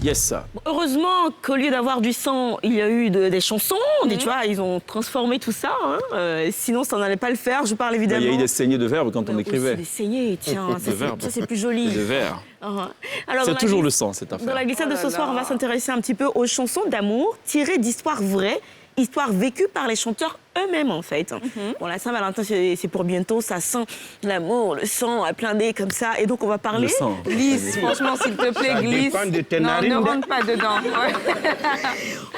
Yes. Heureusement qu'au lieu d'avoir du sang, il y a eu des chansons. Tu vois, ils ont transformé tout ça. Hein. Sinon, ça n'allait pas le faire. Je parle évidemment. Il y a eu des saignées de verbes quand on écrivait. Des saignées, tiens. Ça, c'est plus joli. De vers. Alors, C'est toujours le sang, cette affaire. Dans la glissade de ce soir, on va s'intéresser un petit peu aux chansons d'amour tirées d'histoires vraies, histoires vécues par les chanteurs eux-mêmes, en fait. Bon, la Saint-Valentin, c'est pour bientôt. Ça sent l'amour, le sang à plein nez, comme ça. Et donc, on va parler... Le sang. Glisse, franchement, s'il te plaît, glisse. dépend de tes Non, narines. ne rentre pas dedans.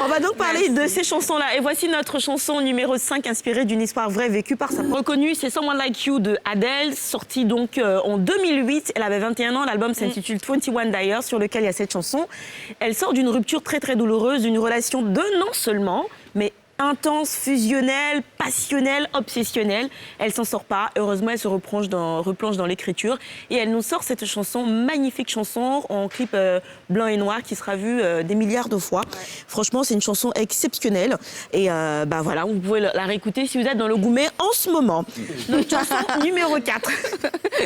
On va donc parler de ces chansons-là. Et voici notre chanson numéro 5, inspirée d'une histoire vraie vécue par sa reconnue. C'est Someone Like You de Adele, sortie donc en 2008. Elle avait 21 ans. L'album s'intitule 21 D'ailleurs, sur lequel il y a cette chanson. Elle sort d'une rupture très, très douloureuse, d'une relation d'1 an seulement, mais intense, fusionnelle, passionnelle, obsessionnelle. Elle s'en sort pas. Heureusement, elle se replonge dans l'écriture. Et elle nous sort cette chanson, magnifique chanson, en clip blanc et noir, qui sera vue des milliards de fois. Ouais. Franchement, c'est une chanson exceptionnelle. Et voilà, vous pouvez la réécouter si vous êtes dans le gourmet en ce moment. Notre chanson numéro 4.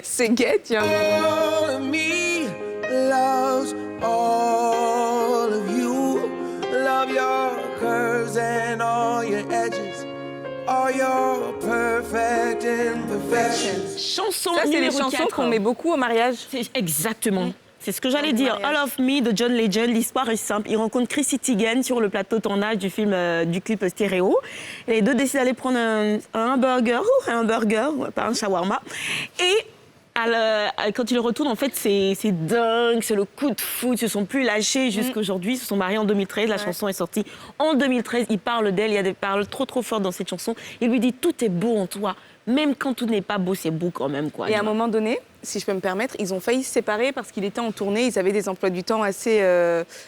C'est gay, tiens. All of me loves all of you. Love your curves and all your edges, all your perfect imperfections. Chanson Ça, c'est les numéro chansons 4. qu'on met beaucoup au mariage. Exactement. C'est ce que j'allais dire. All of Me de John Legend. L'histoire est simple. Il rencontre Chrissy Teigen sur le plateau de tournage du film, du clip Stéréo. Et les deux décident d'aller prendre un burger, pas un shawarma. Et quand ils retournent, en fait, c'est dingue, c'est le coup de foudre. Ils se sont plus lâchés jusqu'aujourd'hui. Ils se sont mariés en 2013. La chanson est sortie en 2013. Il parle d'elle. Il y a des paroles trop fortes dans cette chanson. Il lui dit tout est beau en toi. Même quand tout n'est pas beau, c'est beau quand même, quoi. Et à un moment donné, si je peux me permettre, ils ont failli se séparer parce qu'il était en tournée. Ils avaient des emplois du temps assez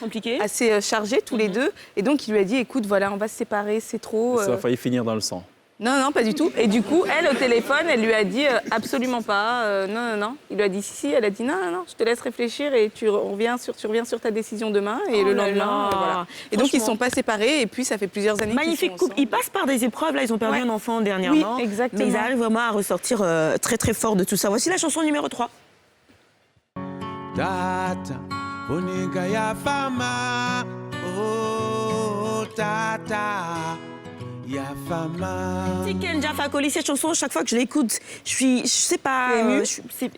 compliqués, assez chargés tous les deux. Et donc, il lui a dit, écoute, voilà, on va se séparer, c'est trop. Ça a failli finir dans le sang. Non, pas du tout. Et du coup, elle, au téléphone, elle lui a dit absolument pas. Non. Il lui a dit si. Elle a dit non, je te laisse réfléchir et tu reviens sur ta décision demain. Et le lendemain, voilà. Et donc, ils ne sont pas séparés. Et puis, ça fait plusieurs années qu'ils sont magnifique couple. Ils passent par des épreuves. Là, ils ont perdu un enfant dernièrement. Oui, exactement. Mais ils arrivent vraiment à ressortir très fort de tout ça. Voici la chanson numéro 3. Tata, Bonica ya fama, oh tata. Tiken Jah Fakoly, cette chanson, chaque fois que je l'écoute, je sais pas,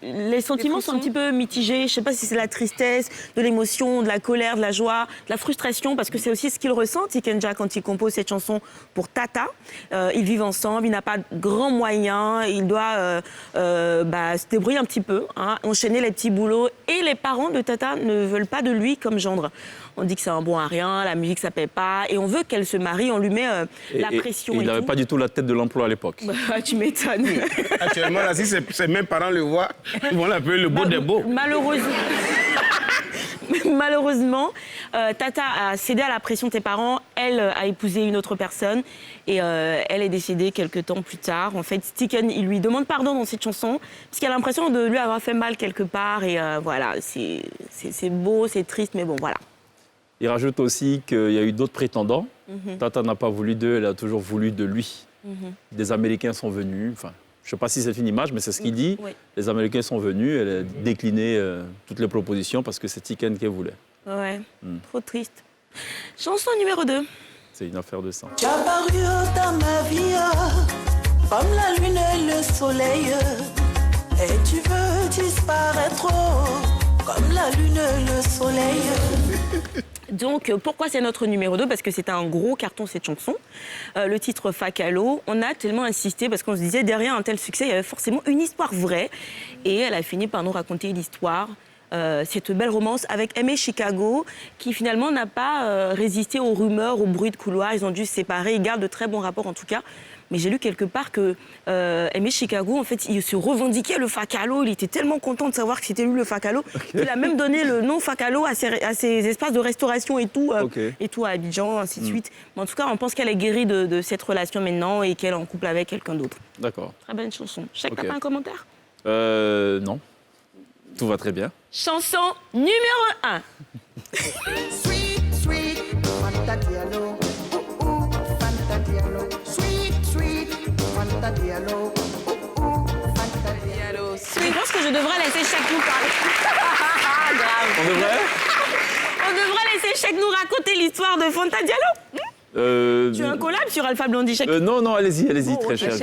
les sentiments sont un petit peu mitigés. Je sais pas si c'est la tristesse, de l'émotion, de la colère, de la joie, de la frustration, parce que c'est aussi ce qu'il ressent, Tiken Jah, quand il compose cette chanson pour Tata. Ils vivent ensemble, il n'a pas de grands moyens, il doit se débrouiller un petit peu, enchaîner les petits boulots. Et les parents de Tata ne veulent pas de lui comme gendre. On dit que c'est un bon à rien, la musique ça paie pas, et on veut qu'elle se marie, on lui met la pression. Il n'avait pas du tout la tête de l'emploi à l'époque. Tu m'étonnes. Actuellement, là, si ses mêmes parents le voient, ils vont l'appeler le beau des beaux. Malheureusement, Tata a cédé à la pression de ses parents. Elle a épousé une autre personne et elle est décédée quelques temps plus tard. En fait, Tiken, il lui demande pardon dans cette chanson parce qu'il a l'impression de lui avoir fait mal quelque part. Et voilà, c'est beau, c'est triste, mais bon, voilà. Il rajoute aussi qu'il y a eu d'autres prétendants. Tata n'a pas voulu d'eux, elle a toujours voulu de lui. Des Américains sont venus. Enfin, je ne sais pas si c'est une image, mais c'est ce qu'il dit. Oui. Les Américains sont venus, elle a décliné toutes les propositions parce que c'est Tiken qu'elle voulait. Ouais, trop triste. Chanson numéro 2. C'est une affaire de sang. Tu as paru dans ma vie, comme la lune et le soleil. Et tu veux disparaître, comme la lune et le soleil. Donc, pourquoi c'est notre numéro 2 ? Parce que c'est un gros carton, cette chanson. Le titre Fakalo, on a tellement insisté parce qu'on se disait, derrière un tel succès, il y avait forcément une histoire vraie. Et elle a fini par nous raconter l'histoire. Cette belle romance avec Aimé Chicago, qui finalement n'a pas résisté aux rumeurs, aux bruits de couloir. Ils ont dû se séparer. Ils gardent de très bons rapports, en tout cas. Mais j'ai lu quelque part que Aimé Chicago, en fait, il se revendiquait le Fakalo. Il était tellement content de savoir que c'était lui le Fakalo. Il a même donné le nom Fakalo à ses espaces de restauration et tout, à Abidjan, ainsi de suite. Mais en tout cas, on pense qu'elle est guérie de cette relation maintenant et qu'elle est en couple avec quelqu'un d'autre. D'accord. Très bonne chanson. Je sais que t'as pas un commentaire ? Non. Tout va très bien. Chanson numéro 1. Sweet, sweet, Fanta Diallo. Fanta Diallo. Sweet, sweet, Fanta Diallo. Fanta Diallo. Je pense que je devrais laisser chaque nous parler. On devrait On devrait Chèque nous raconter l'histoire de Fanta Diallo. Tu as un collab sur Alpha Blondy, Chèque? Non, allez-y, très cher.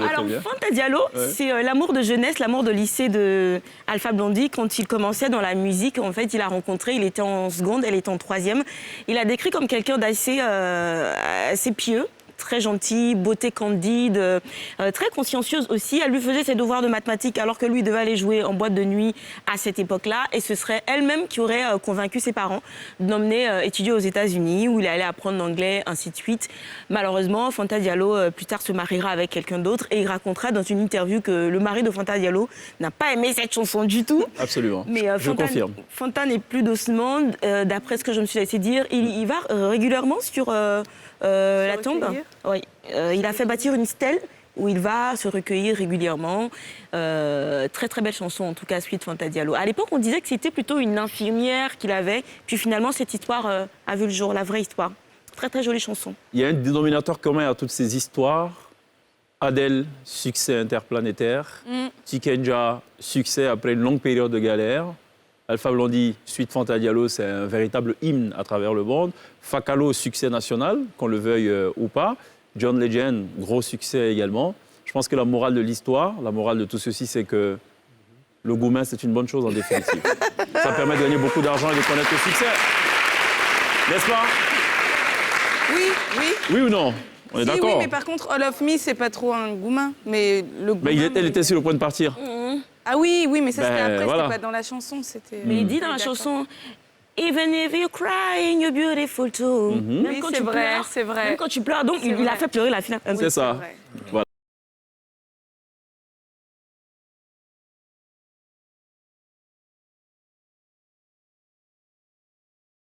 Alors, Fanta Diallo, c'est l'amour de jeunesse, l'amour de lycée de Alpha Blondy. Quand il commençait dans la musique, en fait, il a rencontré, il était en seconde, elle était en troisième. Il a décrit comme quelqu'un d'assez assez pieux. Très gentille, beauté candide, très consciencieuse aussi. Elle lui faisait ses devoirs de mathématiques alors que lui devait aller jouer en boîte de nuit à cette époque-là. Et ce serait elle-même qui aurait convaincu ses parents de l'emmener étudier aux États-Unis où il allait apprendre l'anglais, ainsi de suite. Malheureusement, Fanta Diallo, plus tard, se mariera avec quelqu'un d'autre et il racontera dans une interview que le mari de Fanta Diallo n'a pas aimé cette chanson du tout. Absolument, mais, je confirme. Fanta n'est plus d'Ousmane, d'après ce que je me suis laissé dire. Il va régulièrement sur la tombe. Oui. Il a fait bâtir une stèle où il va se recueillir régulièrement. Très très belle chanson, en tout cas, suite Fanta Diallo. À l'époque, on disait que c'était plutôt une infirmière qu'il avait. Puis finalement, cette histoire a vu le jour, la vraie histoire. Très très jolie chanson. Il y a un dénominateur commun à toutes ces histoires. Adèle, succès interplanétaire. Tikenja, succès après une longue période de galère. Alpha Blondy, suite Fanta Diallo, c'est un véritable hymne à travers le monde. Fakalo, succès national, qu'on le veuille ou pas. John Legend, gros succès également. Je pense que la morale de l'histoire, la morale de tout ceci, c'est que le gourmet, c'est une bonne chose en définitive. Ça permet de gagner beaucoup d'argent et de connaître le succès. N'est-ce pas? Oui. Oui ou non? On est d'accord? Oui, mais par contre, All of Me, c'est pas trop un gourmand. Mais le gourmand... Elle était sur le point de partir. Ah oui, mais ça c'était après, voilà. c'était pas dans la chanson. Mais il dit dans la chanson... Even if you're crying, you're beautiful too. Oui, c'est vrai. Même quand tu pleures, donc il a fait pleurer la finale. C'est ça.